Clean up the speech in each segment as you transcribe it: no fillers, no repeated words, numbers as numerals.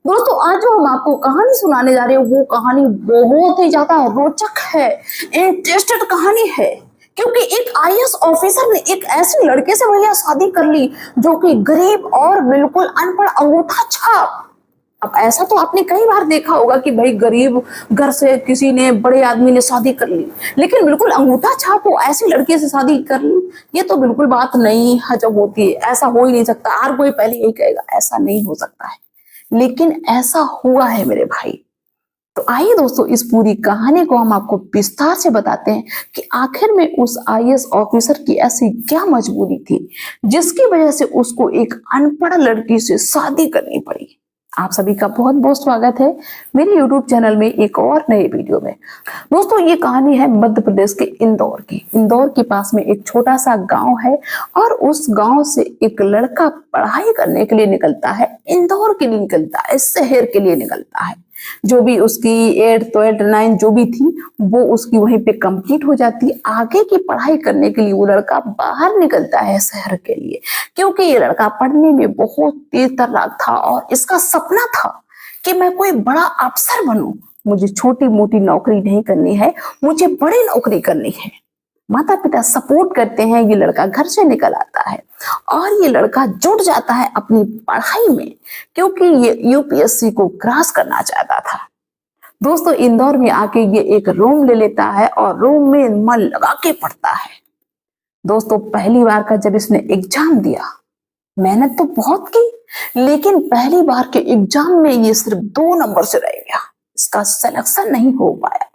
दोस्तों आज जो हम आपको कहानी सुनाने जा रहे हैं वो कहानी बहुत ही ज्यादा रोचक है, इंटरेस्टेड कहानी है। क्योंकि एक आईएएस ऑफिसर ने एक ऐसे लड़के से भैया शादी कर ली जो कि गरीब और बिल्कुल अनपढ़ अंगूठा छाप। अब ऐसा तो आपने कई बार देखा होगा कि भाई गरीब घर से किसी ने, बड़े आदमी ने शादी कर ली, लेकिन बिल्कुल अंगूठा छाप हो ऐसे लड़के से शादी कर ली, ये तो बिल्कुल बात नहीं हजम होती है। ऐसा हो ही नहीं सकता। हर कोई पहले यही कहेगा ऐसा नहीं हो सकता है, लेकिन ऐसा हुआ है मेरे भाई। तो आइए दोस्तों इस पूरी कहानी को हम आपको विस्तार से बताते हैं कि आखिर में उस आईएएस ऑफिसर की ऐसी क्या मजबूरी थी जिसकी वजह से उसको एक अनपढ़ लड़की से शादी करनी पड़ी। आप सभी का बहुत बहुत स्वागत है मेरे YouTube चैनल में एक और नए वीडियो में। दोस्तों ये कहानी है मध्य प्रदेश के इंदौर की। इंदौर के पास में एक छोटा सा गांव है और उस गांव से एक लड़का पढ़ाई करने के लिए निकलता है, इंदौर के लिए निकलता है, शहर के लिए निकलता है। जो भी उसकी 8th 12th 9th जो भी थी वो उसकी वहीं पे कंप्लीट हो जाती। आगे की पढ़ाई करने के लिए वो लड़का बाहर निकलता है शहर के लिए, क्योंकि ये लड़का पढ़ने में बहुत तेज तर्राक था और इसका सपना था कि मैं कोई बड़ा अफसर बनूं। मुझे छोटी मोटी नौकरी नहीं करनी है, मुझे बड़ी नौकरी करनी है। माता पिता सपोर्ट करते हैं, ये लड़का घर से निकल आता है और ये लड़का जुट जाता है अपनी पढ़ाई में, क्योंकि ये यूपीएससी को क्रॉस करना चाहता था। दोस्तों इंदौर में आके ये एक रूम ले लेता है और रूम में मन लगा के पढ़ता है। दोस्तों पहली बार का जब इसने एग्जाम दिया, मेहनत तो बहुत की, लेकिन पहली बार के एग्जाम में ये सिर्फ 2 नंबर से रह गया, इसका सिलेक्शन नहीं हो पाया।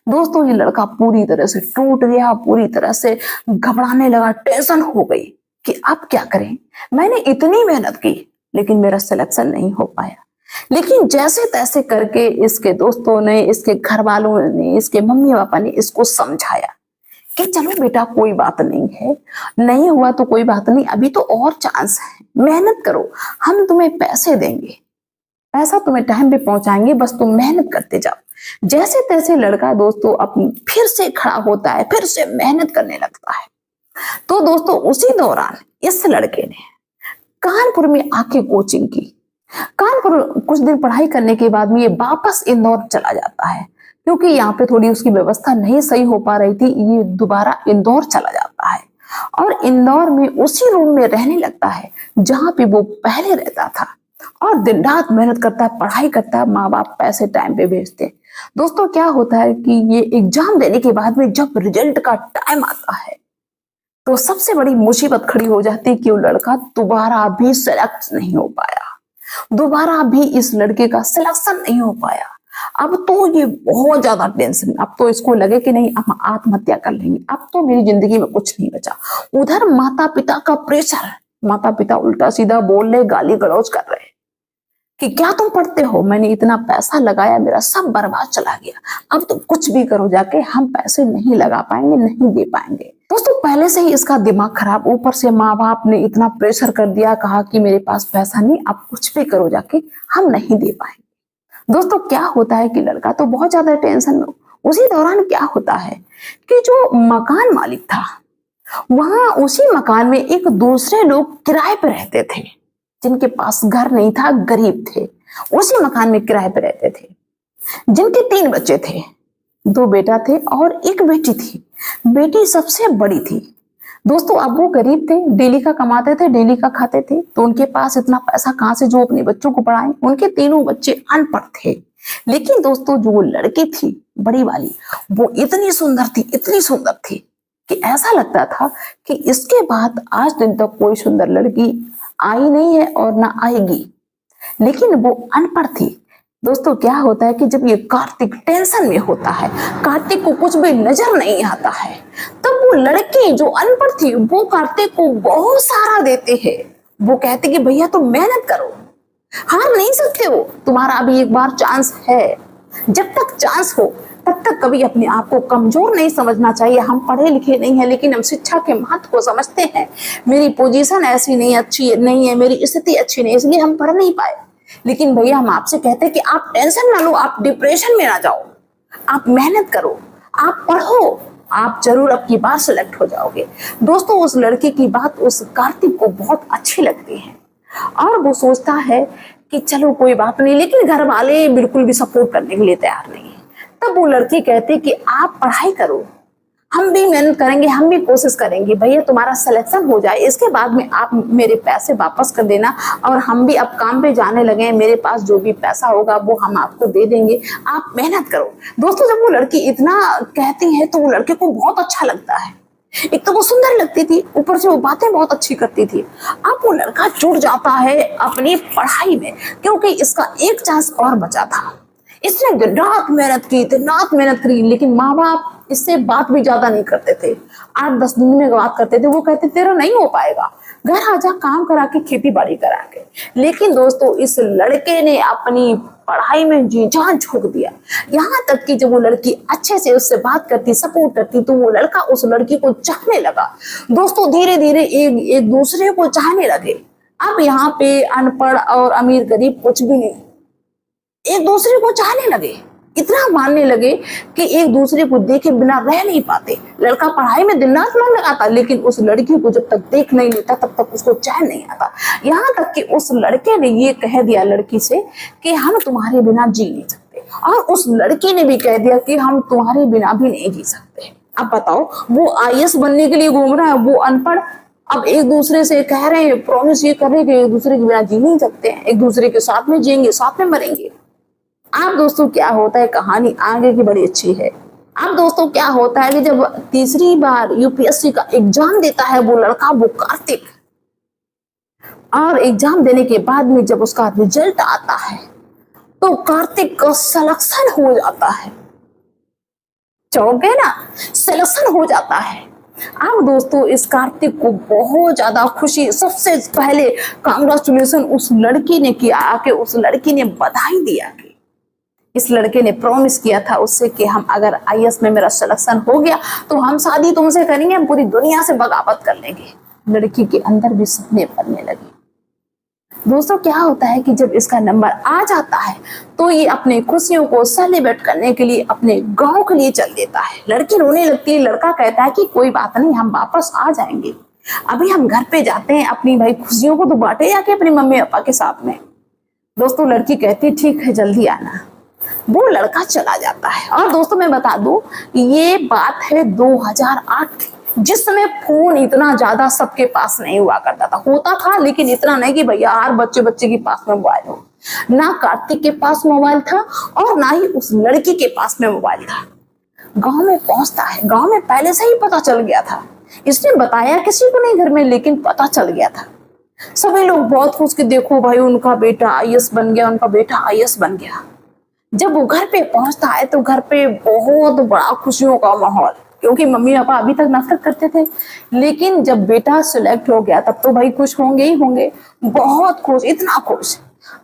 दोस्तों ये लड़का पूरी तरह से टूट गया, पूरी तरह से घबराने लगा, टेंशन हो गई कि अब क्या करें। मैंने इतनी मेहनत की लेकिन मेरा सिलेक्शन नहीं हो पाया। लेकिन जैसे तैसे करके इसके दोस्तों ने, इसके घर वालों ने, इसके मम्मी पापा ने इसको समझाया कि चलो बेटा कोई बात नहीं है, नहीं हुआ तो कोई बात नहीं, अभी तो और चांस है, मेहनत करो, हम तुम्हें पैसे देंगे, पैसा तुम्हें टाइम पे पहुंचाएंगे, बस तुम मेहनत करते जाओ। जैसे तैसे लड़का दोस्तों अपनी फिर से खड़ा होता है, फिर से मेहनत करने लगता है। तो दोस्तों उसी दौरान इस लड़के ने कानपुर में आके कोचिंग की। कानपुर कुछ दिन पढ़ाई करने के बाद में ये वापस इंदौर चला जाता है, क्योंकि यहाँ पे थोड़ी उसकी व्यवस्था नहीं सही हो पा रही थी। ये दोबारा इंदौर चला जाता है और इंदौर में उसी रूम में रहने लगता है जहां पे वो पहले रहता था और दिन रात मेहनत करता है, पढ़ाई करता है, माँ बाप पैसे टाइम पे भेजते हैं। दोस्तों क्या होता है कि ये एग्जाम देने के बाद में जब रिजल्ट का टाइम आता है तो सबसे बड़ी मुसीबत खड़ी हो जाती है कि वो लड़का दोबारा भी सेलेक्ट नहीं हो पाया, दोबारा भी इस लड़के का सिलेक्शन नहीं हो पाया। अब तो ये बहुत ज्यादा टेंशन, अब तो इसको लगे कि नहीं हम आत्महत्या कर लेंगे, अब तो मेरी जिंदगी में कुछ नहीं बचा। उधर माता पिता का प्रेशर, माता पिता उल्टा सीधा बोल रहे, गाली गलौज कर रहे कि क्या तुम पढ़ते हो, मैंने इतना पैसा लगाया, मेरा सब बर्बाद चला गया, अब तुम कुछ भी करो जाके, हम पैसे नहीं लगा पाएंगे, नहीं दे पाएंगे। दोस्तों पहले से ही इसका दिमाग खराब, ऊपर से माँ बाप ने इतना प्रेशर कर दिया, कहा कि मेरे पास पैसा नहीं, आप कुछ भी करो जाके, हम नहीं दे पाएंगे। दोस्तों क्या होता है कि लड़का तो बहुत ज्यादा टेंशन में। उसी दौरान क्या होता है कि जो मकान मालिक था वहां उसी मकान में एक दूसरे लोग किराए पे रहते थे, जिनके पास घर नहीं था, गरीब थे, उसी मकान में किराए पे रहते थे, जिनके 3 बच्चे थे, 2 बेटा थे और 1 बेटी थी। बेटी सबसे बड़ी थी। दोस्तों अब वो गरीब थे, डेली का कमाते थे, डेली का खाते थे, तो उनके पास इतना पैसा कहां से जो अपने बच्चों को पढ़ाएं। उनके तीनों बच्चे अनपढ़ थे। लेकिन दोस्तों जो लड़की थी बड़ी वाली, वो इतनी सुंदर थी, इतनी सुंदर थी कि ऐसा लगता था कि इसके बाद आज दिन तक कोई सुंदर लड़की आई नहीं है और ना आएगी। लेकिन वो अनपढ़ थी। दोस्तों क्या होता है कि जब ये कार्तिक टेंशन में होता है, कार्तिक को कुछ भी नजर नहीं आता है, तब वो लड़की जो अनपढ़ थी वो कार्तिक को बहुत सारा देते हैं। वो कहते कि भैया तुम मेहनत करो, हार नहीं सकते हो, तुम्हारा अभी एक बार चांस है। जब तक चांस हो तब तक कभी अपने आप को कमजोर नहीं समझना चाहिए। हम पढ़े लिखे नहीं है लेकिन हम शिक्षा के महत्व को समझते हैं। मेरी पोजीशन ऐसी नहीं अच्छी नहीं है, मेरी स्थिति अच्छी नहीं, इसलिए हम पढ़ नहीं पाए। लेकिन भैया हम आपसे कहते हैं कि आप टेंशन ना लो, आप डिप्रेशन में ना जाओ, आप मेहनत करो, आप पढ़ो, आप जरूर अब की बार सिलेक्ट हो जाओगे। दोस्तों उस लड़के की बात उस कार्तिक को बहुत अच्छी लगती है और वो सोचता है कि चलो कोई बात नहीं, लेकिन घर वाले बिल्कुल भी सपोर्ट करने के लिए तैयार नहीं है। तब वो लड़की कहती कि आप पढ़ाई करो, हम भी मेहनत करेंगे, हम भी कोशिश करेंगे, भैया तुम्हारा सिलेक्शन हो जाए, इसके बाद में आप मेरे पैसे वापस कर देना, और हम भी अब काम पे जाने लगे हैं, मेरे पास जो भी पैसा होगा वो हम आपको दे देंगे, आप मेहनत करो। दोस्तों जब वो लड़की इतना कहती है तो वो लड़के को बहुत अच्छा लगता है। एक तो वो सुंदर लगती थी, ऊपर से वो बातें बहुत अच्छी करती थी। अब वो लड़का जुट जाता है अपनी पढ़ाई में, क्योंकि इसका एक चांस और बचा था। इसने दिन रात मेहनत की, दिन रात मेहनत करी, लेकिन माँ बाप इससे बात भी ज्यादा नहीं करते थे। 8-10 दिन में बात करते थे, वो कहते तेरा नहीं हो पाएगा, घर आजा काम करा के, खेती बाड़ी करा के। लेकिन दोस्तों इस लड़के ने अपनी पढ़ाई में जी जान झोंक दिया, यहाँ तक कि जब वो लड़की अच्छे से उससे बात करती, सपोर्ट करती, तो वो लड़का उस लड़की को चाहने लगा। दोस्तों धीरे धीरे एक दूसरे को चाहने लगे। अब यहाँ पे अनपढ़ और अमीर गरीब कुछ भी नहीं, एक दूसरे को चाहने लगे, इतना मानने लगे कि एक दूसरे को देखे बिना रह नहीं पाते। लड़का पढ़ाई में दिन रात मन लगाता, लेकिन उस लड़की को जब तक देख नहीं लेता तब तक उसको चैन नहीं आता। यहाँ तक कि उस लड़के ने ये कह दिया लड़की से कि हम तुम्हारे बिना जी नहीं सकते, और उस लड़की ने भी कह दिया कि हम तुम्हारे बिना भी नहीं जी सकते। अब बताओ, वो आईएएस बनने के लिए घूम रहा है, वो अनपढ़। अब एक दूसरे से कह रहे हैं, प्रॉमिस ये कर रहे हैं कि एक दूसरे के बिना जी नहीं सकते हैं, एक दूसरे के साथ में जिएंगे, साथ में मरेंगे। अब दोस्तों क्या होता है, कहानी आगे की बड़ी अच्छी है। अब दोस्तों क्या होता है कि जब तीसरी बार यूपीएससी का एग्जाम देता है वो लड़का, वो कार्तिक, और एग्जाम देने के बाद में जब उसका रिजल्ट आता है तो कार्तिक का सिलेक्शन हो जाता है। चौंक गए ना, सिलेक्शन हो जाता है। अब दोस्तों इस कार्तिक को बहुत ज्यादा खुशी, सबसे पहले कांग्रेचुलेशन उस लड़की ने किया, आके उस लड़की ने बधाई दिया कि इस लड़के ने प्रॉमिस किया था उससे कि हम अगर आईएएस में मेरा सिलेक्शन हो गया तो हम शादी तुमसे करेंगे, हम पूरी दुनिया से बगावत कर लेंगे। लड़की के अंदर भी सपने बनने लगे। दोस्तों क्या होता है कि जब इसका नंबर आ जाता है तो ये अपने खुशियों को सेलिब्रेट करने के लिए अपने गांव के लिए चल देता है। लड़की रोने लगती है, लड़का कहता है कि कोई बात नहीं, हम वापस आ जाएंगे, अभी हम घर पे जाते हैं, अपनी भाई खुशियों को तो बांटे जाके अपनी मम्मी पापा के साथ में। दोस्तों लड़की कहती ठीक है, जल्दी आना। वो लड़का चला जाता है। और दोस्तों मैं बता दूं, ये बात है 2008 की, जिस समय फोन इतना ज्यादा सबके पास नहीं हुआ करता था। होता था लेकिन इतना नहीं कि भैया हर बच्चे के पास में मोबाइल हो। ना कार्तिक के पास मोबाइल था और ना ही उस लड़की के पास में मोबाइल था। गांव में पहुंचता है, गांव में पहले से ही पता चल गया था, इसने बताया किसी को नहीं घर में, लेकिन पता चल गया था। सभी लोग बहुत खुश कि देखो भाई उनका बेटा आईएएस बन गया, उनका बेटा आईएएस बन गया। जब वो घर पे पहुंचता है तो घर पे बहुत बड़ा खुशियों का माहौल, क्योंकि मम्मी पापा अभी तक नफरत करते थे, लेकिन जब बेटा सिलेक्ट हो गया तब तो भाई खुश होंगे ही होंगे, बहुत खुश, इतना खुश।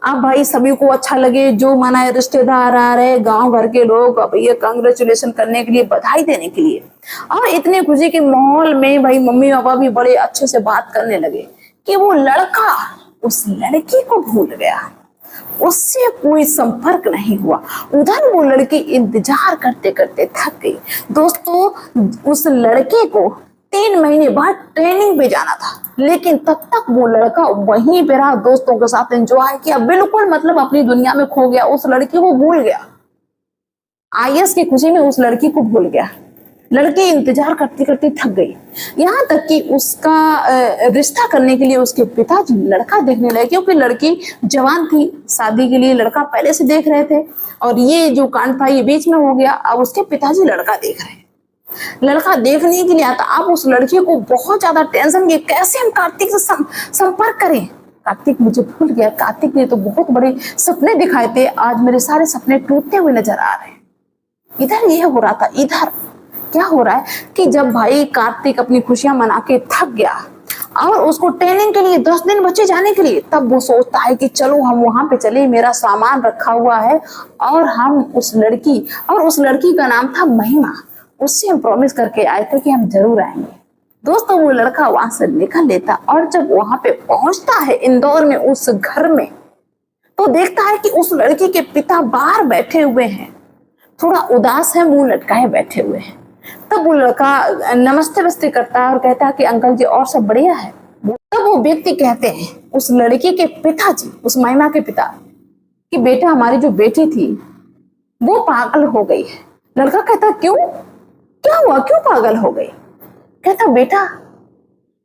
अब भाई सभी को अच्छा लगे, जो माना है रिश्तेदार आ रहे, गांव भर के लोग अब ये कांग्रेचुलेशन करने के लिए, बधाई देने के लिए। और इतने खुशी के माहौल में भाई मम्मी पापा भी बड़े अच्छे से बात करने लगे कि वो लड़का उस लड़की को भूल गया, उससे कोई संपर्क नहीं हुआ। उधर वो लड़की इंतजार करते करते थक गई। दोस्तों उस लड़के को 3 महीने बाद ट्रेनिंग पे जाना था, लेकिन तब तक वो लड़का वहीं पे रहा, दोस्तों के साथ एंजॉय किया, बिल्कुल मतलब अपनी दुनिया में खो गया, उस लड़की को भूल गया। आईएएस की खुशी में उस लड़की को भूल गया। लड़की इंतजार करती करती थक गई, यहाँ तक कि उसका रिश्ता करने के लिए उसके पिताजी लड़का देखने लगे, क्योंकि लड़की जवान थी, शादी के लिए लड़का पहले से देख रहे थे, और ये जो कांड था ये बीच में हो गया। अब उसके पिताजी लड़का देख रहे हैं, लड़का देखने के लिए आता। अब उस लड़की को बहुत ज्यादा टेंशन की, कैसे हम कार्तिक से संपर्क करें, कार्तिक मुझे भूल गया, कार्तिक ने तो बहुत बड़े सपने दिखाए थे, आज मेरे सारे सपने टूटते हुए नजर आ रहे हैं। इधर ये हो रहा था, इधर क्या हो रहा है कि जब भाई कार्तिक अपनी खुशियां मना के थक गया और उसको ट्रेनिंग के लिए 10 दिन बचे जाने के लिए, तब वो सोचता है कि चलो हम वहां पे चले, मेरा सामान रखा हुआ है, और हम उस लड़की, और उस लड़की का नाम था महिमा, उससे हम प्रॉमिस करके आए थे कि हम जरूर आएंगे। दोस्तों वो लड़का वहां से निकल लेता, और जब वहां पे पहुंचता है इंदौर में उस घर में, तो देखता है कि उस लड़की के पिता बाहर बैठे हुए हैं, थोड़ा उदास है, मुंह लटकाए बैठे हुए हैं। तब वो लड़का नमस्ते वस्ते करता है और कहता है कि अंकल जी और सब बढ़िया है। तब वो व्यक्ति कहते हैं, उस लड़की के पिताजी, उस महिमा के पिता, कि बेटा हमारी जो बेटी थी वो पागल हो गई है। लड़का कहता क्यों, क्या हुआ, क्यों पागल हो गई? कहता बेटा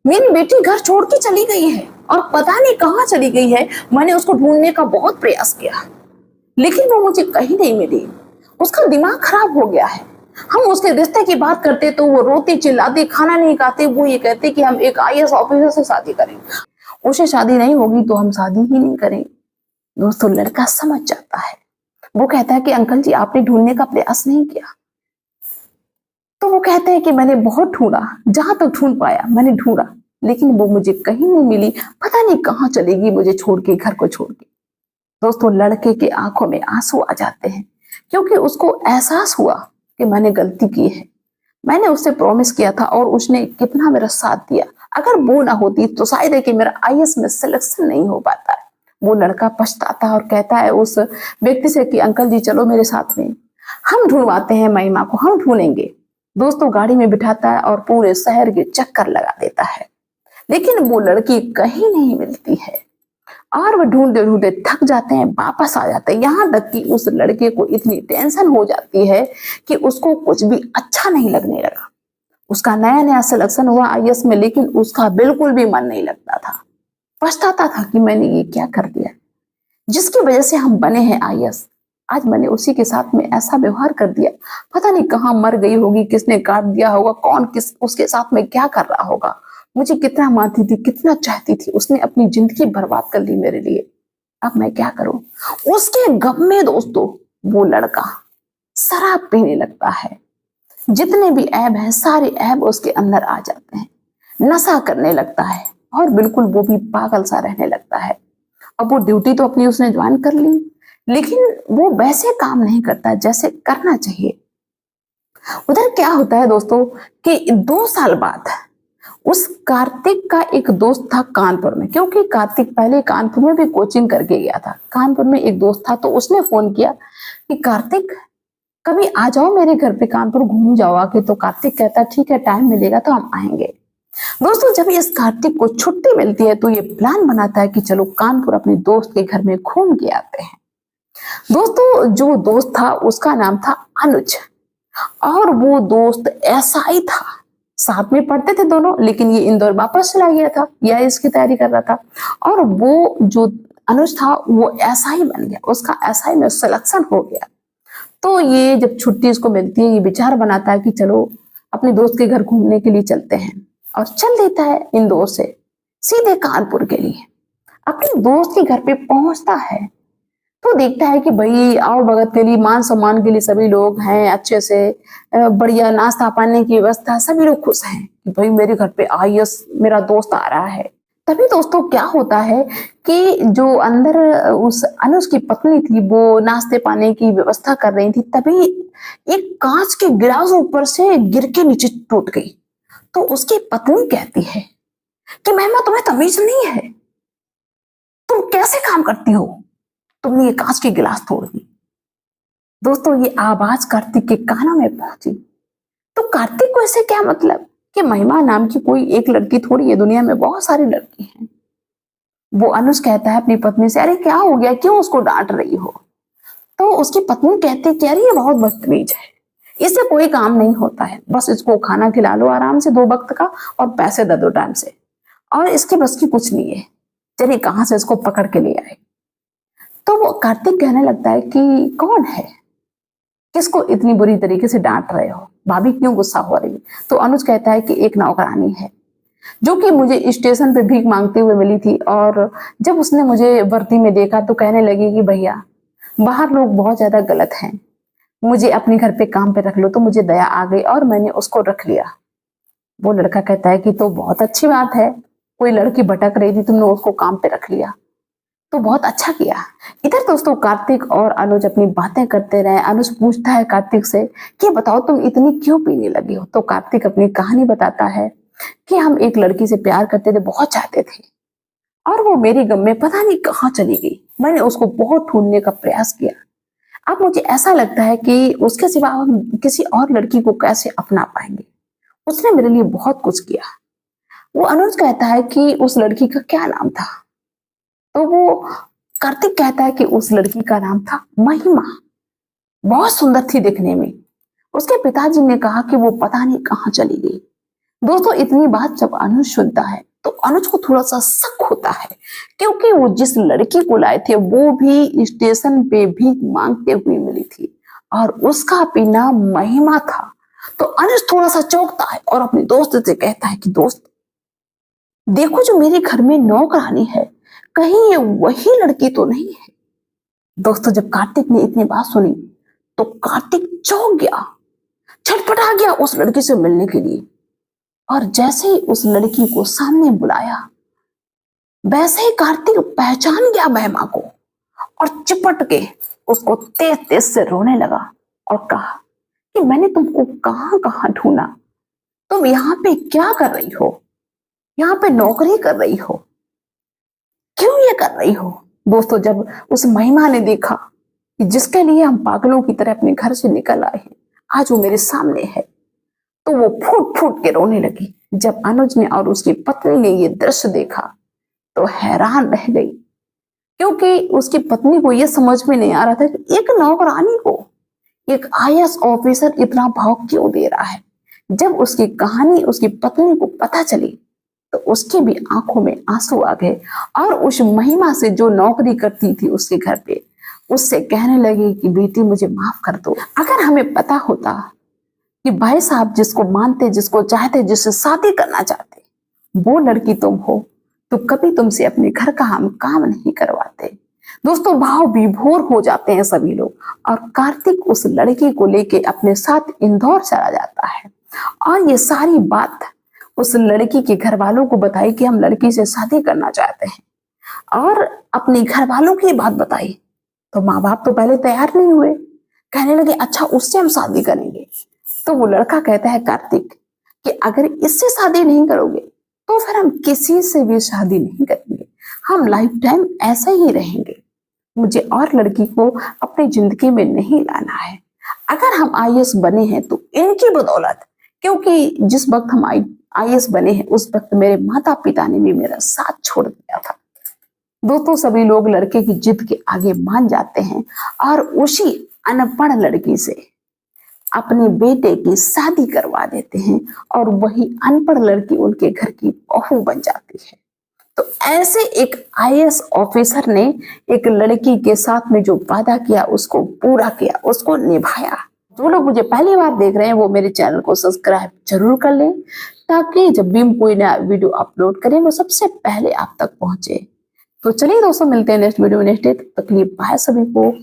मेरी बेटी घर छोड़ के चली गई है और पता नहीं कहाँ चली गई है। मैंने उसको ढूंढने का बहुत प्रयास किया लेकिन वो मुझे कहीं नहीं मिली। उसका दिमाग खराब हो गया है। हम उसके रिश्ते की बात करते तो वो रोती चिल्लाती, खाना नहीं खाते। वो ये कहते कि हम एक आईएएस ऑफिसर से शादी करेंगे, उसे शादी नहीं होगी तो हम शादी ही नहीं करेंगे। दोस्तों लड़का समझ जाता है। वो कहता है कि अंकल जी आपने ढूंढने का प्रयास नहीं किया। तो वो कहते हैं कि मैंने बहुत ढूंढा, जहां तक ढूंढ पाया मैंने ढूंढा, लेकिन वो मुझे कहीं नहीं मिली। पता नहीं कहाँ चलेगी मुझे छोड़ के, घर को छोड़ के। दोस्तों लड़के की आंखों में आंसू आ जाते हैं क्योंकि उसको एहसास हुआ कि मैंने गलती की है। मैंने उससे प्रॉमिस किया था और उसने कितना मेरा साथ दिया। अगर वो ना होती तो शायद है कि मेरा आईएएस में सिलेक्शन नहीं हो पाता है। वो लड़का पछताता है और कहता है उस व्यक्ति से कि अंकल जी चलो मेरे साथ में, हम ढूंढवाते हैं महिमा को, हम ढूंढेंगे। दोस्तों गाड़ी में बिठाता है और पूरे शहर के चक्कर लगा देता है, लेकिन वो लड़की कहीं नहीं मिलती है और वो ढूंढते ढूंढते थक जाते हैं, वापस आ जाते हैं। यहाँ तक कि उस लड़के को इतनी टेंशन हो जाती है कि उसको कुछ भी अच्छा नहीं लगने लगा। उसका नया नया सिलेक्शन हुआ आईएएस में, लेकिन उसका बिल्कुल भी मन नहीं लगता था। पछताता था कि मैंने ये क्या कर दिया, जिसकी वजह से हम बने हैं आईएएस। आज मैंने उसी के साथ में ऐसा व्यवहार कर दिया। पता नहीं कहाँ मर गई होगी, किसने काट दिया होगा, कौन किस उसके साथ में क्या कर रहा होगा। मुझे कितना मानती थी, कितना चाहती थी, उसने अपनी जिंदगी बर्बाद कर ली मेरे लिए। अब मैं क्या करूं? उसके गम में दोस्तों वो लड़का शराब पीने लगता है। जितने भी ऐब हैं सारे ऐब उसके अंदर आ जाते हैं। नशा करने लगता है और बिल्कुल वो भी पागल सा रहने लगता है। अब वो ड्यूटी तो अपनी उसने ज्वाइन कर ली, लेकिन वो वैसे काम नहीं करता जैसे करना चाहिए। उधर क्या होता है दोस्तों कि 2 साल बाद उस कार्तिक का एक दोस्त था कानपुर में, क्योंकि कार्तिक पहले कानपुर में भी कोचिंग करके गया था। कानपुर में एक दोस्त था तो उसने फोन किया कि कार्तिक कभी आ जाओ मेरे घर पे, कानपुर घूम जाओ आके। तो कार्तिक कहता ठीक है, टाइम मिलेगा तो हम आएंगे। दोस्तों जब इस कार्तिक को छुट्टी मिलती है तो ये प्लान बनाता है कि चलो कानपुर अपने दोस्त के घर में घूम के आते हैं। दोस्तों जो दोस्त था उसका नाम था अनुज, और वो दोस्त ऐसा ही था, साथ में पढ़ते थे दोनों, लेकिन ये इंदौर वापस चला गया था या इसकी तैयारी कर रहा था। और वो जो अनुज था वो ऐसा ही बन गया, उसका ऐसा ही में सिलेक्शन हो गया। तो ये जब छुट्टी इसको मिलती है ये विचार बनाता है कि चलो अपने दोस्त के घर घूमने के लिए चलते हैं, और चल देता है इंदौर से सीधे कानपुर के लिए। अपने दोस्त के घर पे पहुंचता है तो देखता है कि भाई आओ भगत के लिए, मान सम्मान के लिए सभी लोग हैं, अच्छे से बढ़िया नाश्ता पाने की व्यवस्था, सभी लोग खुश हैं कि भाई मेरे घर पे आईएएस मेरा दोस्त आ रहा है। तभी दोस्तों क्या होता है कि जो अंदर उस अनुज की पत्नी थी वो नाश्ते पाने की व्यवस्था कर रही थी, तभी एक कांच के गिलास ऊपर से गिर के नीचे टूट गई। तो उसकी पत्नी कहती है कि महिमा तुम्हें तमीज नहीं है, तुम कैसे काम करती हो, तुमने ये कांच की गिलास तोड़ दी। दोस्तों ये आवाज कार्तिक के कानों में पहुंची तो कार्तिक को ऐसे क्या मतलब कि महिमा नाम की कोई एक लड़की थोड़ी है, दुनिया में बहुत सारी लड़की हैं। वो अनुज कहता है अपनी पत्नी से अरे क्या हो गया, क्यों उसको डांट रही हो? तो उसकी पत्नी कहती है कि अरे ये बहुत बदतमीज है, इससे कोई काम नहीं होता है, बस इसको खाना खिला लो आराम से 2 वक्त का और पैसे दे दो टाइम से, और इसके बस की कुछ नहीं है, चलिए कहां से इसको पकड़ के ले आए। तो वो कार्तिक कहने लगता है कि कौन है, किसको इतनी बुरी तरीके से डांट रहे हो, भाभी क्यों गुस्सा हो रही है? तो अनुज कहता है कि एक नौकरानी है जो कि मुझे स्टेशन पे भीख मांगते हुए मिली थी, और जब उसने मुझे वर्दी में देखा तो कहने लगी कि भैया बाहर लोग बहुत ज्यादा गलत हैं, मुझे अपने घर पे काम पे रख लो। तो मुझे दया आ गई और मैंने उसको रख लिया। वो लड़का कहता है कि तो बहुत अच्छी बात है, कोई लड़की भटक रही थी, तुमने उसको काम पे रख लिया, तो बहुत अच्छा किया। इधर दोस्तों कार्तिक और अनुज अपनी बातें करते रहे। अनुज पूछता है कार्तिक से कि बताओ तुम इतनी क्यों पीने लगी हो? तो कार्तिक अपनी कहानी बताता है कि हम एक लड़की से प्यार करते थे, बहुत चाहते थे, और वो मेरी गम में पता नहीं कहाँ चली गई। मैंने उसको बहुत ढूंढने का प्रयास किया। अब मुझे ऐसा लगता है कि उसके सिवा हम किसी और लड़की को कैसे अपना पाएंगे। उसने मेरे लिए बहुत कुछ किया, वो अनुज कहता है कि उस लड़की का क्या नाम था, तो वो कार्तिक कहता है कि उस लड़की का नाम था महिमा, बहुत सुंदर थी दिखने में। उसके पिताजी ने कहा कि वो पता नहीं कहाँ चली गई। दोस्तों इतनी बात जब अनुज सुनता है तो अनुज को थोड़ा सा शक होता है, क्योंकि वो जिस लड़की को लाए थे वो भी स्टेशन पे भीख मांगते हुए मिली थी और उसका भी नाम महिमा था। तो अनुज थोड़ा सा चौंकता है और अपने दोस्त से कहता है कि दोस्त देखो, जो मेरे घर में नौकरानी है, कहीं ये वही लड़की तो नहीं है। दोस्तों जब कार्तिक ने इतनी बात सुनी तो कार्तिक चौंक गया, छटपटा गया उस लड़की से मिलने के लिए। और जैसे ही उस लड़की को सामने बुलाया, वैसे ही कार्तिक पहचान गया महिमा को और चिपट के उसको तेज तेज से रोने लगा और कहा कि मैंने तुमको कहां कहां ढूंढा, तुम यहाँ पे क्या कर रही हो, यहाँ पे नौकरी कर रही हो, क्यों ये कर रही हो। दोस्तों जब उस महिमा ने देखा कि जिसके लिए हम पागलों की तरह अपने घर से निकल आए हैं, आज वो मेरे सामने है, तो वो फूट फूट के रोने लगी। जब अनुज ने और उसकी पत्नी ने ये दृश्य देखा तो हैरान रह गई, क्योंकि उसकी पत्नी को यह समझ में नहीं आ रहा था कि एक नौकरानी को एक आईएएस ऑफिसर इतना भाव क्यों दे रहा है। जब उसकी कहानी उसकी पत्नी को पता चली तो उसकी भी आंखों में आंसू आ गए और उस महिमा से जो नौकरी करती थी उसके घर पे, उससे कहने लगी कि बेटी मुझे माफ कर दो। अगर हमें पता होता कि भाई साहब जिसको मानते, जिसको चाहते, जिससे शादी करना चाहते वो लड़की तुम हो, तो कभी तुमसे अपने घर का हम काम नहीं करवाते। दोस्तों भाव विभोर हो जाते हैं सभी लोग और कार्तिक उस लड़की को लेके अपने साथ इंदौर चला जाता है और ये सारी बात उस लड़की के घर वालों को बताई कि हम लड़की से शादी करना चाहते हैं और अपने घर वालों की बात बताई। तो माँ बाप तो पहले तैयार नहीं हुए, कहने लगे अच्छा उससे हम शादी करेंगे। तो वो लड़का कहता है कार्तिक कि अगर इससे शादी नहीं करोगे तो फिर हम किसी से भी शादी नहीं करेंगे, हम लाइफ टाइम ऐसे ही रहेंगे, मुझे और लड़की को अपनी जिंदगी में नहीं लाना है। अगर हम आईएएस बने हैं तो इनकी बदौलत, क्योंकि जिस वक्त हम आईएएस बने हैं उस वक्त मेरे माता पिता ने भी मेरा साथ छोड़ दिया था। दोस्तों सभी लोग लड़के की जिद के आगे मान जाते हैं और उसी अनपढ़ लड़की से अपने बेटे की शादी करवा देते हैं और वही अनपढ़ लड़की उनके घर की बहू बन जाती है। तो ऐसे एक आईएएस ऑफिसर ने एक लड़की के साथ में जो वादा किया उसको पूरा किया, उसको निभाया। जो लोग मुझे पहली बार देख रहे हैं वो मेरे चैनल को सब्सक्राइब जरूर कर लें, ताकि जब भी हम कोई नया वीडियो अपलोड करें वो सबसे पहले आप तक पहुंचे। तो चलिए दोस्तों मिलते हैं नेक्स्ट वीडियो में नेक्स्ट डे, तब तक के लिए बाय सभी को।